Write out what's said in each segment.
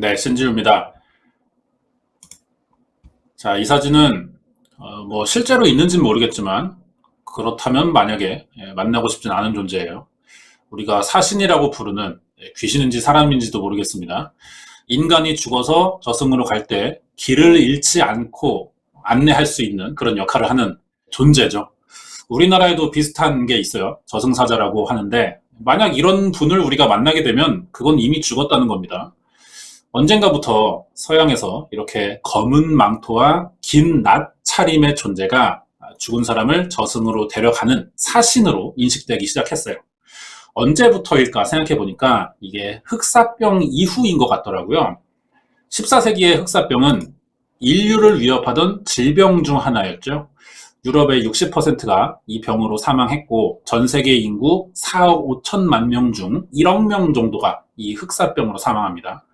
네, 신지우입니다. 자, 이 사진은 뭐 실제로 있는지는 모르겠지만 그렇다면 만약에 만나고 싶진 않은 존재예요. 우리가 사신이라고 부르는 귀신인지 사람인지도 모르겠습니다. 인간이 죽어서 저승으로 갈 때 길을 잃지 않고 안내할 수 있는 그런 역할을 하는 존재죠. 우리나라에도 비슷한 게 있어요. 저승사자라고 하는데 만약 이런 분을 우리가 만나게 되면 그건 이미 죽었다는 겁니다. 언젠가부터 서양에서 이렇게 검은 망토와 긴 낫 차림의 존재가 죽은 사람을 저승으로 데려가는 사신으로 인식되기 시작했어요. 언제부터일까 생각해 보니까 이게 흑사병 이후인 것 같더라고요. 14세기의 흑사병은 인류를 위협하던 질병 중 하나였죠. 유럽의 60%가 이 병으로 사망했고 전 세계 인구 4억 5천만 명 중 1억 명 정도가 이 흑사병으로 사망합니다.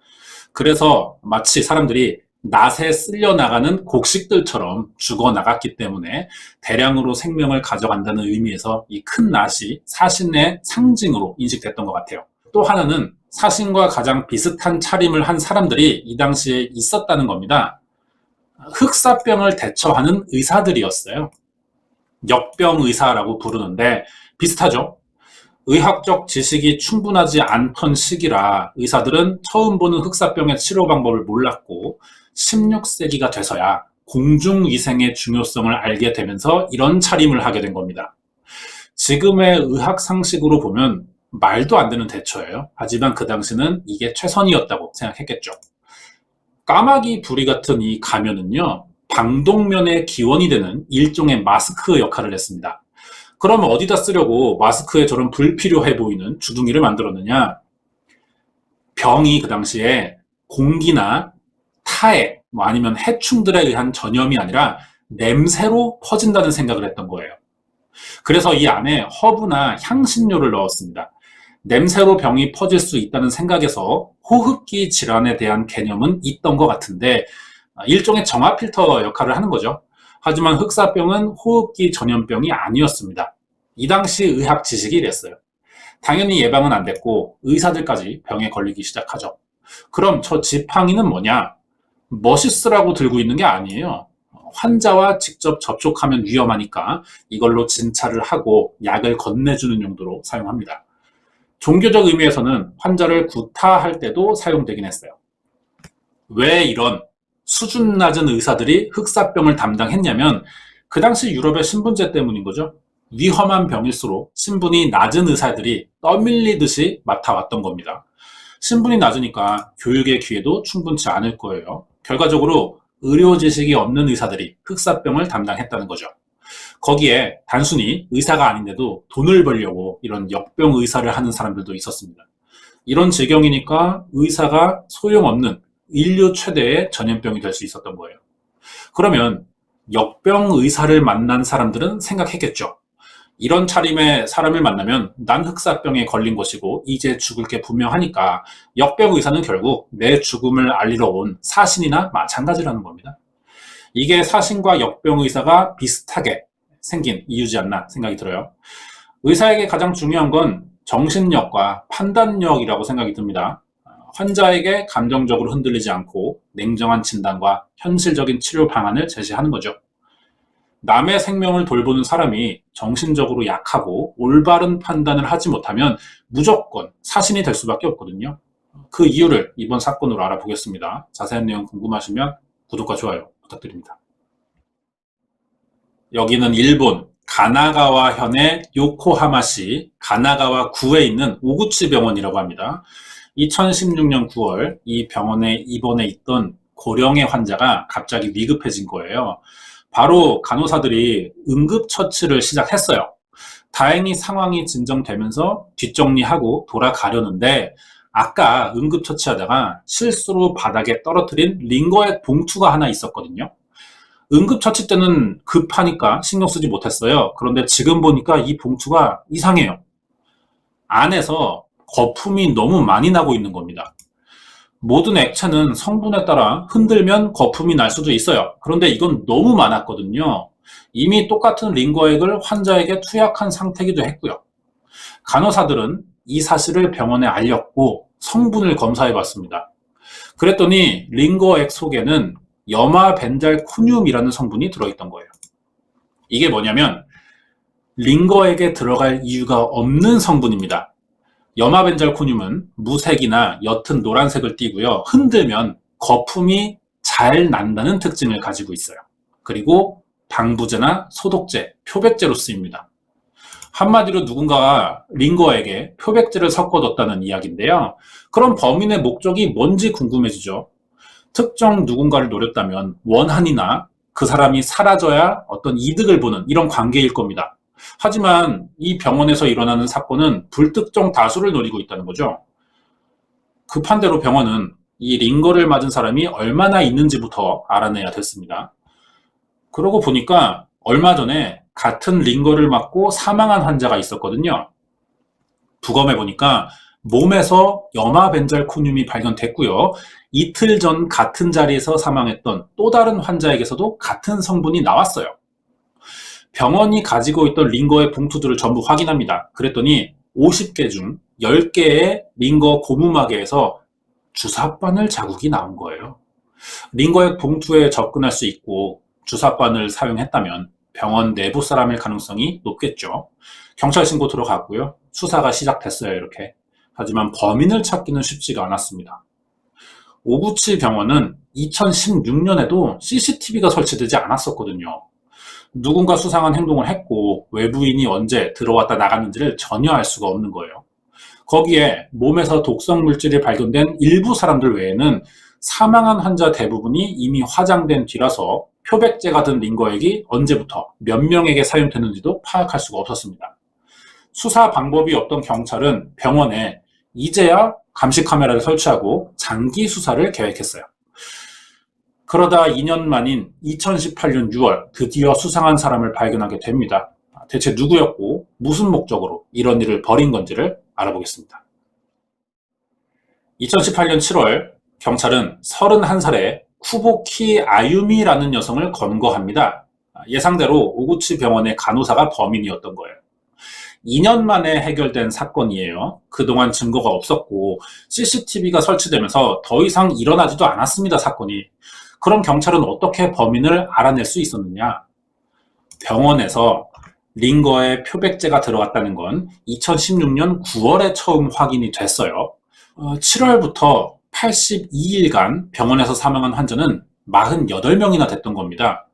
그래서 마치 사람들이 낫에 쓸려 나가는 곡식들처럼 죽어 나갔기 때문에 대량으로 생명을 가져간다는 의미에서 이 큰 낫이 사신의 상징으로 인식됐던 것 같아요. 또 하나는 사신과 가장 비슷한 차림을 한 사람들이 이 당시에 있었다는 겁니다. 흑사병을 대처하는 의사들이었어요. 역병 의사라고 부르는데 비슷하죠? 의학적 지식이 충분하지 않던 시기라 의사들은 처음 보는 흑사병의 치료 방법을 몰랐고 16세기가 돼서야 공중위생의 중요성을 알게 되면서 이런 차림을 하게 된 겁니다. 지금의 의학 상식으로 보면 말도 안 되는 대처예요. 하지만 그 당시는 이게 최선이었다고 생각했겠죠. 까마귀 부리 같은 이 가면은요, 방독면의 기원이 되는 일종의 마스크 역할을 했습니다. 그러면 어디다 쓰려고 마스크에 저런 불필요해 보이는 주둥이를 만들었느냐? 병이 그 당시에 공기나 타액, 뭐 아니면 해충들에 의한 전염이 아니라 냄새로 퍼진다는 생각을 했던 거예요. 그래서 이 안에 허브나 향신료를 넣었습니다. 냄새로 병이 퍼질 수 있다는 생각에서 호흡기 질환에 대한 개념은 있던 것 같은데 일종의 정화 필터 역할을 하는 거죠. 하지만 흑사병은 호흡기 전염병이 아니었습니다. 이 당시 의학 지식이 이랬어요. 당연히 예방은 안 됐고 의사들까지 병에 걸리기 시작하죠. 그럼 저 지팡이는 뭐냐? 멋있으라고 들고 있는 게 아니에요. 환자와 직접 접촉하면 위험하니까 이걸로 진찰을 하고 약을 건네주는 용도로 사용합니다. 종교적 의미에서는 환자를 구타할 때도 사용되긴 했어요. 왜 이런 수준 낮은 의사들이 흑사병을 담당했냐면 그 당시 유럽의 신분제 때문인 거죠. 위험한 병일수록 신분이 낮은 의사들이 떠밀리듯이 맡아왔던 겁니다. 신분이 낮으니까 교육의 기회도 충분치 않을 거예요. 결과적으로 의료 지식이 없는 의사들이 흑사병을 담당했다는 거죠. 거기에 단순히 의사가 아닌데도 돈을 벌려고 이런 역병 의사를 하는 사람들도 있었습니다. 이런 지경이니까 의사가 소용없는 인류 최대의 전염병이 될 수 있었던 거예요. 그러면 역병 의사를 만난 사람들은 생각했겠죠. 이런 차림의 사람을 만나면 난 흑사병에 걸린 것이고 이제 죽을 게 분명하니까 역병 의사는 결국 내 죽음을 알리러 온 사신이나 마찬가지라는 겁니다. 이게 사신과 역병 의사가 비슷하게 생긴 이유지 않나 생각이 들어요. 의사에게 가장 중요한 건 정신력과 판단력이라고 생각이 듭니다. 환자에게 감정적으로 흔들리지 않고 냉정한 진단과 현실적인 치료 방안을 제시하는 거죠. 남의 생명을 돌보는 사람이 정신적으로 약하고 올바른 판단을 하지 못하면 무조건 사신이 될 수밖에 없거든요. 그 이유를 이번 사건으로 알아보겠습니다. 자세한 내용 궁금하시면 구독과 좋아요 부탁드립니다. 여기는 일본 가나가와 현의 요코하마시 가나가와 구에 있는 오구치 병원이라고 합니다. 2016년 9월 이 병원에 입원해 있던 고령의 환자가 갑자기 위급해진 거예요. 바로 간호사들이 응급처치를 시작했어요. 다행히 상황이 진정되면서 뒷정리하고 돌아가려는데 아까 응급처치하다가 실수로 바닥에 떨어뜨린 링거액 봉투가 하나 있었거든요. 응급처치 때는 급하니까 신경 쓰지 못했어요. 그런데 지금 보니까 이 봉투가 이상해요. 안에서 거품이 너무 많이 나고 있는 겁니다. 모든 액체는 성분에 따라 흔들면 거품이 날 수도 있어요. 그런데 이건 너무 많았거든요. 이미 똑같은 링거액을 환자에게 투약한 상태이기도 했고요. 간호사들은 이 사실을 병원에 알렸고 성분을 검사해 봤습니다. 그랬더니 링거액 속에는 염화벤잘코늄이라는 성분이 들어있던 거예요. 이게 뭐냐면 링거액에 들어갈 이유가 없는 성분입니다. 염화벤잘코늄은 무색이나 옅은 노란색을 띠고요. 흔들면 거품이 잘 난다는 특징을 가지고 있어요. 그리고 방부제나 소독제, 표백제로 쓰입니다. 한마디로 누군가가 링거에게 표백제를 섞어뒀다는 이야기인데요. 그럼 범인의 목적이 뭔지 궁금해지죠. 특정 누군가를 노렸다면 원한이나 그 사람이 사라져야 어떤 이득을 보는 이런 관계일 겁니다. 하지만 이 병원에서 일어나는 사건은 불특정 다수를 노리고 있다는 거죠. 급한 대로 병원은 이 링거를 맞은 사람이 얼마나 있는지부터 알아내야 됐습니다. 그러고 보니까 얼마 전에 같은 링거를 맞고 사망한 환자가 있었거든요. 부검해 보니까 몸에서 염화벤잘코늄이 발견됐고요. 이틀 전 같은 자리에서 사망했던 또 다른 환자에게서도 같은 성분이 나왔어요. 병원이 가지고 있던 링거의 봉투들을 전부 확인합니다. 그랬더니 50개 중 10개의 링거 고무마개에서 주사바늘 자국이 나온 거예요. 링거의 봉투에 접근할 수 있고 주사바늘 사용했다면 병원 내부 사람일 가능성이 높겠죠. 경찰 신고 들어갔고요. 수사가 시작됐어요, 이렇게. 하지만 범인을 찾기는 쉽지가 않았습니다. 오구치 병원은 2016년에도 CCTV가 설치되지 않았었거든요. 누군가 수상한 행동을 했고 외부인이 언제 들어왔다 나갔는지를 전혀 알 수가 없는 거예요. 거기에 몸에서 독성 물질이 발견된 일부 사람들 외에는 사망한 환자 대부분이 이미 화장된 뒤라서 표백제가 든 링거액이 언제부터 몇 명에게 사용됐는지도 파악할 수가 없었습니다. 수사 방법이 없던 경찰은 병원에 이제야 감시 카메라를 설치하고 장기 수사를 계획했어요. 그러다 2년 만인 2018년 6월 드디어 수상한 사람을 발견하게 됩니다. 대체 누구였고 무슨 목적으로 이런 일을 벌인 건지를 알아보겠습니다. 2018년 7월 경찰은 31살의 쿠보키 아유미라는 여성을 검거합니다. 예상대로 오구치 병원의 간호사가 범인이었던 거예요. 2년 만에 해결된 사건이에요. 그동안 증거가 없었고 CCTV가 설치되면서 더 이상 일어나지도 않았습니다, 사건이. 그럼 경찰은 어떻게 범인을 알아낼 수 있었느냐? 병원에서 링거에 표백제가 들어갔다는 건 2016년 9월에 처음 확인이 됐어요. 7월부터 82일간 병원에서 사망한 환자는 48명이나 됐던 겁니다.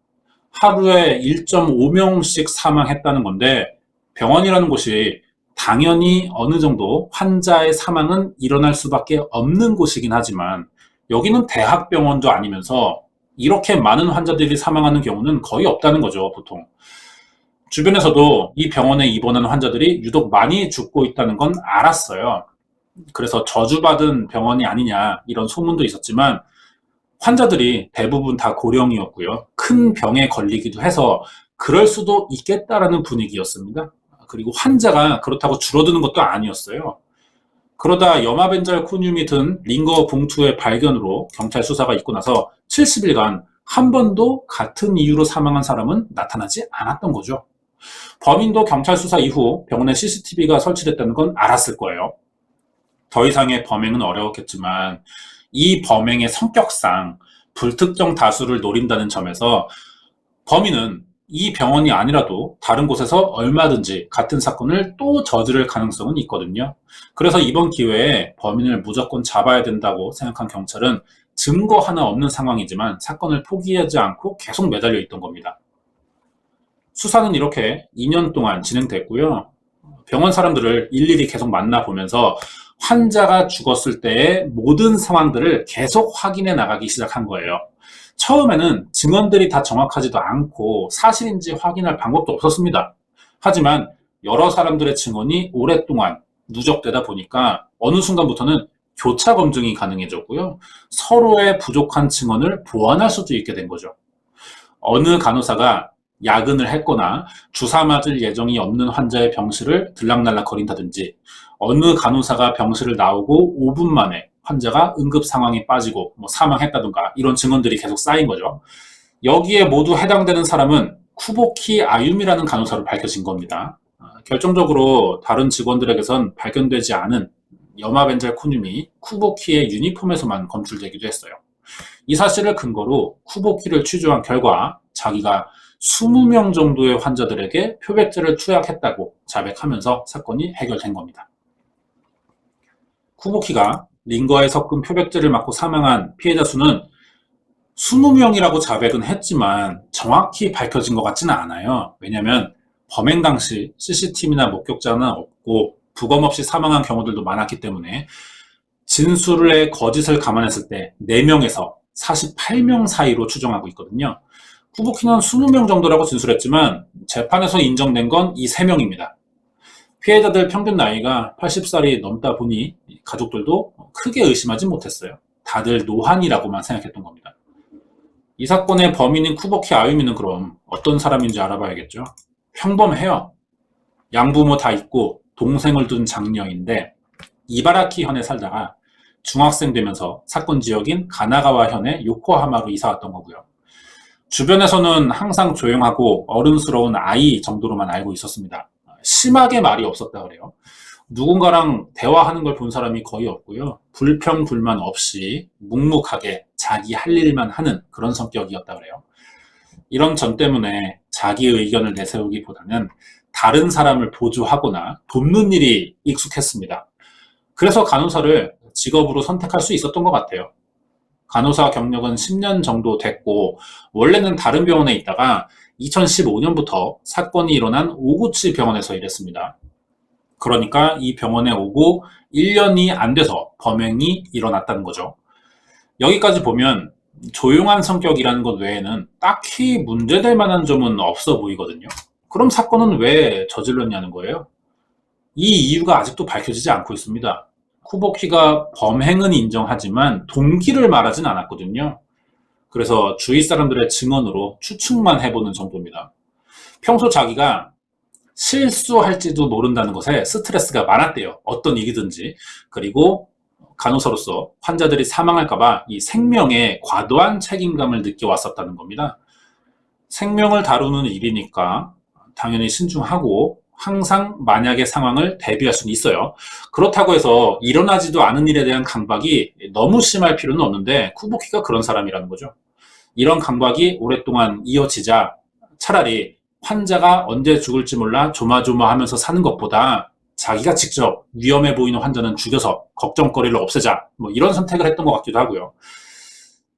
하루에 1.5명씩 사망했다는 건데 병원이라는 곳이 당연히 어느 정도 환자의 사망은 일어날 수밖에 없는 곳이긴 하지만 여기는 대학병원도 아니면서 이렇게 많은 환자들이 사망하는 경우는 거의 없다는 거죠, 보통. 주변에서도 이 병원에 입원한 환자들이 유독 많이 죽고 있다는 건 알았어요. 그래서 저주받은 병원이 아니냐 이런 소문도 있었지만 환자들이 대부분 다 고령이었고요. 큰 병에 걸리기도 해서 그럴 수도 있겠다라는 분위기였습니다. 그리고 환자가 그렇다고 줄어드는 것도 아니었어요. 그러다 염화벤잘코늄이 든 링거 봉투의 발견으로 경찰 수사가 있고 나서 70일간 한 번도 같은 이유로 사망한 사람은 나타나지 않았던 거죠. 범인도 경찰 수사 이후 병원에 CCTV가 설치됐다는 건 알았을 거예요. 더 이상의 범행은 어려웠겠지만 이 범행의 성격상 불특정 다수를 노린다는 점에서 범인은 이 병원이 아니라도 다른 곳에서 얼마든지 같은 사건을 또 저지를 가능성은 있거든요. 그래서 이번 기회에 범인을 무조건 잡아야 된다고 생각한 경찰은 증거 하나 없는 상황이지만 사건을 포기하지 않고 계속 매달려 있던 겁니다. 수사는 이렇게 2년 동안 진행됐고요. 병원 사람들을 일일이 계속 만나보면서 환자가 죽었을 때의 모든 상황들을 계속 확인해 나가기 시작한 거예요. 처음에는 증언들이 다 정확하지도 않고 사실인지 확인할 방법도 없었습니다. 하지만 여러 사람들의 증언이 오랫동안 누적되다 보니까 어느 순간부터는 교차 검증이 가능해졌고요. 서로의 부족한 증언을 보완할 수도 있게 된 거죠. 어느 간호사가 야근을 했거나 주사 맞을 예정이 없는 환자의 병실을 들락날락 거린다든지 어느 간호사가 병실을 나오고 5분 만에 환자가 응급 상황에 빠지고 사망했다든가 이런 증언들이 계속 쌓인 거죠. 여기에 모두 해당되는 사람은 쿠보키 아유미라는 간호사로 밝혀진 겁니다. 결정적으로 다른 직원들에게선 발견되지 않은 여마벤젤 코늄이 쿠보키의 유니폼에서만 검출되기도 했어요. 이 사실을 근거로 쿠보키를 취조한 결과 자기가 20명 정도의 환자들에게 표백제를 투약했다고 자백하면서 사건이 해결된 겁니다. 쿠보키가 링거에 섞은 표백제를 맞고 사망한 피해자 수는 20명이라고 자백은 했지만 정확히 밝혀진 것 같지는 않아요. 왜냐하면 범행 당시 CCTV나 목격자는 없고 부검 없이 사망한 경우들도 많았기 때문에 진술의 거짓을 감안했을 때 4명에서 48명 사이로 추정하고 있거든요. 쿠보키는 20명 정도라고 진술했지만 재판에서 인정된 건 이 3명입니다. 피해자들 평균 나이가 80살이 넘다 보니 가족들도 크게 의심하지 못했어요. 다들 노한이라고만 생각했던 겁니다. 이 사건의 범인인 쿠보키 아유미는 그럼 어떤 사람인지 알아봐야겠죠. 평범해요. 양부모 다 있고 동생을 둔 장녀인데 이바라키 현에 살다가 중학생 되면서 사건 지역인 가나가와 현의 요코하마로 이사 왔던 거고요. 주변에서는 항상 조용하고 어른스러운 아이 정도로만 알고 있었습니다. 심하게 말이 없었다 그래요. 누군가랑 대화하는 걸 본 사람이 거의 없고요. 불평 불만 없이 묵묵하게 자기 할 일만 하는 그런 성격이었다 그래요. 이런 점 때문에 자기의 의견을 내세우기보다는 다른 사람을 보조하거나 돕는 일이 익숙했습니다. 그래서 간호사를 직업으로 선택할 수 있었던 것 같아요. 간호사 경력은 10년 정도 됐고 원래는 다른 병원에 있다가 2015년부터 사건이 일어난 오구치 병원에서 일했습니다. 그러니까 이 병원에 오고 1년이 안 돼서 범행이 일어났다는 거죠. 여기까지 보면 조용한 성격이라는 것 외에는 딱히 문제될 만한 점은 없어 보이거든요. 그럼 사건은 왜 저질렀냐는 거예요. 이 이유가 아직도 밝혀지지 않고 있습니다. 쿠보키가 범행은 인정하지만 동기를 말하진 않았거든요. 그래서 주위 사람들의 증언으로 추측만 해보는 정도입니다. 평소 자기가 실수할지도 모른다는 것에 스트레스가 많았대요. 어떤 일이든지. 그리고 간호사로서 환자들이 사망할까봐 이 생명에 과도한 책임감을 느껴왔었다는 겁니다. 생명을 다루는 일이니까 당연히 신중하고 항상 만약의 상황을 대비할 수는 있어요. 그렇다고 해서 일어나지도 않은 일에 대한 강박이 너무 심할 필요는 없는데 쿠보키가 그런 사람이라는 거죠. 이런 강박이 오랫동안 이어지자 차라리 환자가 언제 죽을지 몰라 조마조마하면서 사는 것보다 자기가 직접 위험해 보이는 환자는 죽여서 걱정거리를 없애자 뭐 이런 선택을 했던 것 같기도 하고요.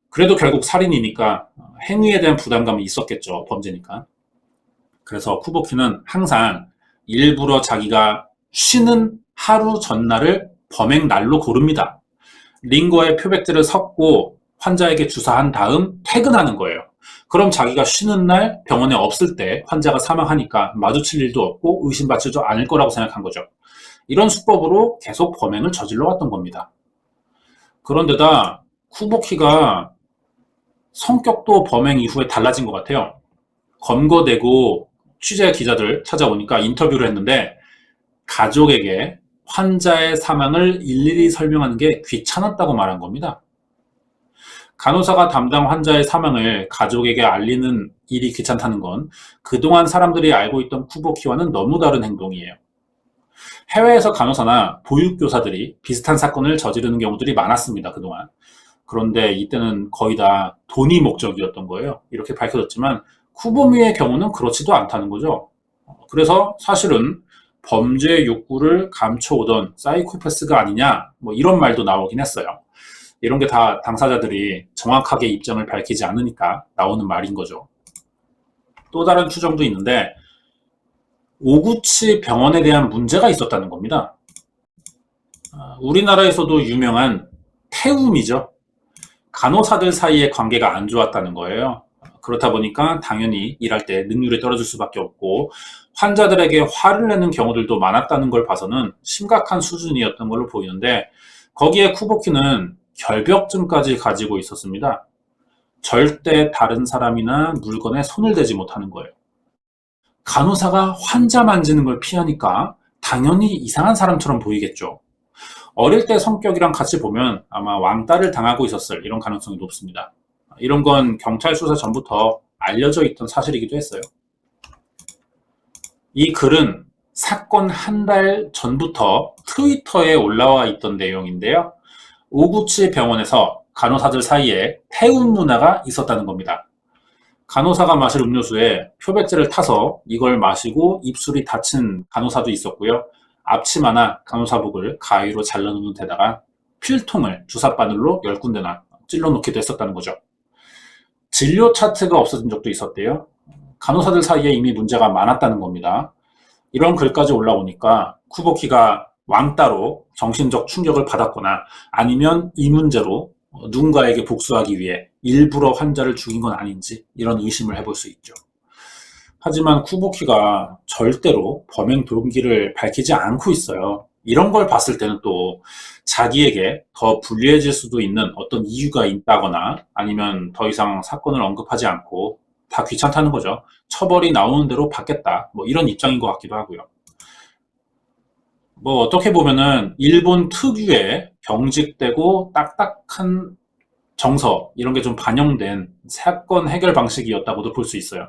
그래도 결국 살인이니까 행위에 대한 부담감이 있었겠죠. 범죄니까. 그래서 쿠보키는 항상 일부러 자기가 쉬는 하루 전날을 범행 날로 고릅니다. 링거에 표백제를 섞고 환자에게 주사한 다음 퇴근하는 거예요. 그럼 자기가 쉬는 날 병원에 없을 때 환자가 사망하니까 마주칠 일도 없고 의심받지도 않을 거라고 생각한 거죠. 이런 수법으로 계속 범행을 저질러 왔던 겁니다. 그런데다 쿠보키가 성격도 범행 이후에 달라진 것 같아요. 검거되고 취재 기자들 찾아오니까 인터뷰를 했는데 가족에게 환자의 사망을 일일이 설명하는 게 귀찮았다고 말한 겁니다. 간호사가 담당 환자의 사망을 가족에게 알리는 일이 귀찮다는 건 그동안 사람들이 알고 있던 쿠보키와는 너무 다른 행동이에요. 해외에서 간호사나 보육교사들이 비슷한 사건을 저지르는 경우들이 많았습니다, 그동안. 그런데 이때는 거의 다 돈이 목적이었던 거예요. 이렇게 밝혀졌지만 쿠보미의 경우는 그렇지도 않다는 거죠. 그래서 사실은 범죄 욕구를 감춰오던 사이코패스가 아니냐, 뭐 이런 말도 나오긴 했어요. 이런 게 다 당사자들이 정확하게 입장을 밝히지 않으니까 나오는 말인 거죠. 또 다른 추정도 있는데 오구치 병원에 대한 문제가 있었다는 겁니다. 우리나라에서도 유명한 태움이죠. 간호사들 사이의 관계가 안 좋았다는 거예요. 그렇다 보니까 당연히 일할 때 능률이 떨어질 수밖에 없고 환자들에게 화를 내는 경우들도 많았다는 걸 봐서는 심각한 수준이었던 걸로 보이는데 거기에 쿠보키는 결벽증까지 가지고 있었습니다. 절대 다른 사람이나 물건에 손을 대지 못하는 거예요. 간호사가 환자 만지는 걸 피하니까 당연히 이상한 사람처럼 보이겠죠. 어릴 때 성격이랑 같이 보면 아마 왕따를 당하고 있었을 이런 가능성이 높습니다. 이런 건 경찰 수사 전부터 알려져 있던 사실이기도 했어요. 이 글은 사건 한 달 전부터 트위터에 올라와 있던 내용인데요. 오구치 병원에서 간호사들 사이에 태움 문화가 있었다는 겁니다. 간호사가 마실 음료수에 표백제를 타서 이걸 마시고 입술이 다친 간호사도 있었고요. 앞치마나 간호사복을 가위로 잘라놓는 데다가 필통을 주사바늘로 10군데나 찔러놓기도 했었다는 거죠. 진료 차트가 없어진 적도 있었대요. 간호사들 사이에 이미 문제가 많았다는 겁니다. 이런 글까지 올라오니까 쿠보키가 왕따로 정신적 충격을 받았거나 아니면 이 문제로 누군가에게 복수하기 위해 일부러 환자를 죽인 건 아닌지 이런 의심을 해볼 수 있죠. 하지만 쿠보키가 절대로 범행 동기를 밝히지 않고 있어요. 이런 걸 봤을 때는 또 자기에게 더 불리해질 수도 있는 어떤 이유가 있다거나 아니면 더 이상 사건을 언급하지 않고 다 귀찮다는 거죠. 처벌이 나오는 대로 받겠다. 뭐 이런 입장인 것 같기도 하고요. 뭐 어떻게 보면은 일본 특유의 경직되고 딱딱한 정서 이런 게 좀 반영된 사건 해결 방식이었다고도 볼 수 있어요.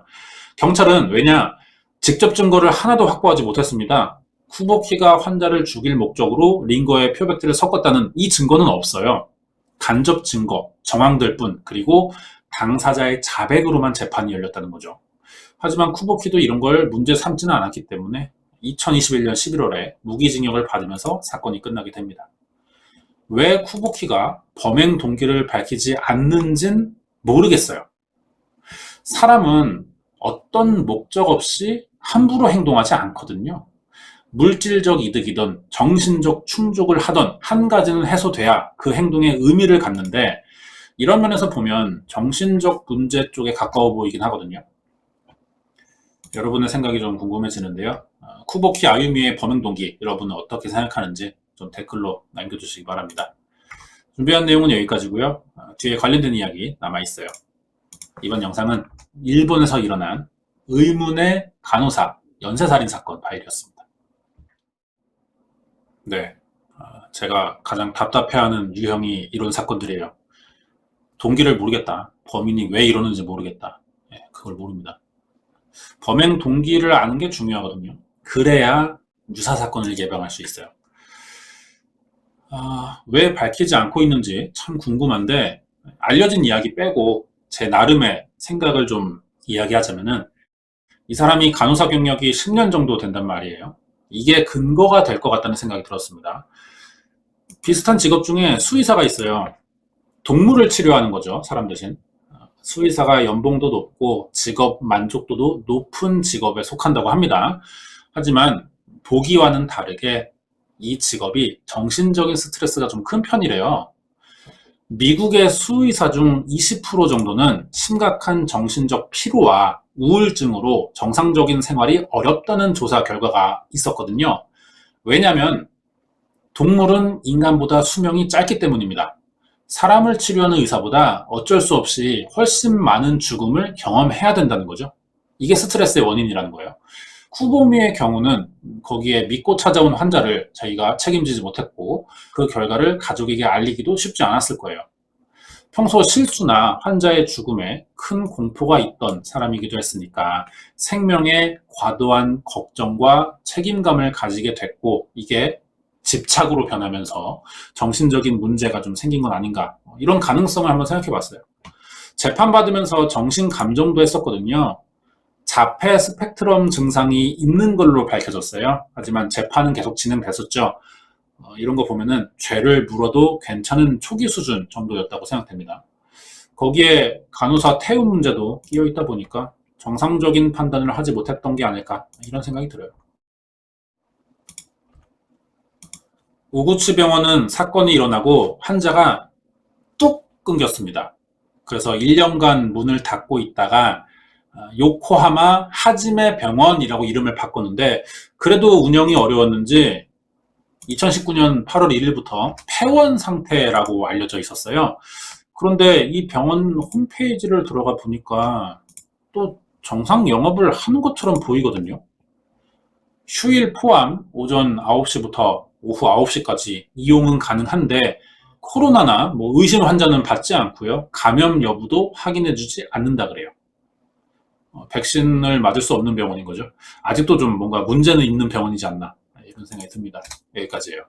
경찰은 왜냐? 직접 증거를 하나도 확보하지 못했습니다. 쿠보키가 환자를 죽일 목적으로 링거에 표백제를 섞었다는 이 증거는 없어요. 간접 증거, 정황들 뿐, 그리고 당사자의 자백으로만 재판이 열렸다는 거죠. 하지만 쿠보키도 이런 걸 문제 삼지는 않았기 때문에 2021년 11월에 무기징역을 받으면서 사건이 끝나게 됩니다. 왜 쿠보키가 범행 동기를 밝히지 않는진 모르겠어요. 사람은 어떤 목적 없이 함부로 행동하지 않거든요. 물질적 이득이든 정신적 충족을 하던 한 가지는 해소돼야 그 행동에 의미를 갖는데 이런 면에서 보면 정신적 문제 쪽에 가까워 보이긴 하거든요. 여러분의 생각이 좀 궁금해지는데요. 쿠보키 아유미의 범행 동기 여러분은 어떻게 생각하는지 좀 댓글로 남겨주시기 바랍니다. 준비한 내용은 여기까지고요. 뒤에 관련된 이야기 남아있어요. 이번 영상은 일본에서 일어난 의문의 간호사 연쇄살인 사건 파일이었습니다. 네, 제가 가장 답답해하는 유형이 이런 사건들이에요. 동기를 모르겠다. 범인이 왜 이러는지 모르겠다. 그걸 모릅니다. 범행 동기를 아는 게 중요하거든요. 그래야 유사 사건을 예방할 수 있어요. 왜 밝히지 않고 있는지 참 궁금한데 알려진 이야기 빼고 제 나름의 생각을 좀 이야기하자면은 이 사람이 간호사 경력이 10년 정도 된단 말이에요. 이게 근거가 될 것 같다는 생각이 들었습니다. 비슷한 직업 중에 수의사가 있어요. 동물을 치료하는 거죠, 사람 대신. 수의사가 연봉도 높고 직업 만족도도 높은 직업에 속한다고 합니다. 하지만 보기와는 다르게 이 직업이 정신적인 스트레스가 좀 큰 편이래요. 미국의 수의사 중 20% 정도는 심각한 정신적 피로와 우울증으로 정상적인 생활이 어렵다는 조사 결과가 있었거든요. 왜냐하면 동물은 인간보다 수명이 짧기 때문입니다. 사람을 치료하는 의사보다 어쩔 수 없이 훨씬 많은 죽음을 경험해야 된다는 거죠. 이게 스트레스의 원인이라는 거예요. 쿠보미의 경우는 거기에 믿고 찾아온 환자를 자기가 책임지지 못했고 그 결과를 가족에게 알리기도 쉽지 않았을 거예요. 평소 실수나 환자의 죽음에 큰 공포가 있던 사람이기도 했으니까 생명에 과도한 걱정과 책임감을 가지게 됐고 이게 집착으로 변하면서 정신적인 문제가 좀 생긴 건 아닌가 이런 가능성을 한번 생각해 봤어요. 재판받으면서 정신감정도 했었거든요. 자폐 스펙트럼 증상이 있는 걸로 밝혀졌어요. 하지만 재판은 계속 진행됐었죠. 이런 거 보면은 죄를 물어도 괜찮은 초기 수준 정도였다고 생각됩니다. 거기에 간호사 태움 문제도 끼어 있다 보니까 정상적인 판단을 하지 못했던 게 아닐까 이런 생각이 들어요. 오구치 병원은 사건이 일어나고 환자가 뚝 끊겼습니다. 그래서 1년간 문을 닫고 있다가 요코하마 하지메 병원이라고 이름을 바꿨는데 그래도 운영이 어려웠는지 2019년 8월 1일부터 폐원 상태라고 알려져 있었어요. 그런데 이 병원 홈페이지를 들어가 보니까 또 정상 영업을 하는 것처럼 보이거든요. 휴일 포함 오전 9시부터 오후 9시까지 이용은 가능한데 코로나나 의심 환자는 받지 않고요. 감염 여부도 확인해 주지 않는다 그래요. 백신을 맞을 수 없는 병원인 거죠. 아직도 좀 뭔가 문제는 있는 병원이지 않나 이런 생각이 듭니다. 여기까지예요.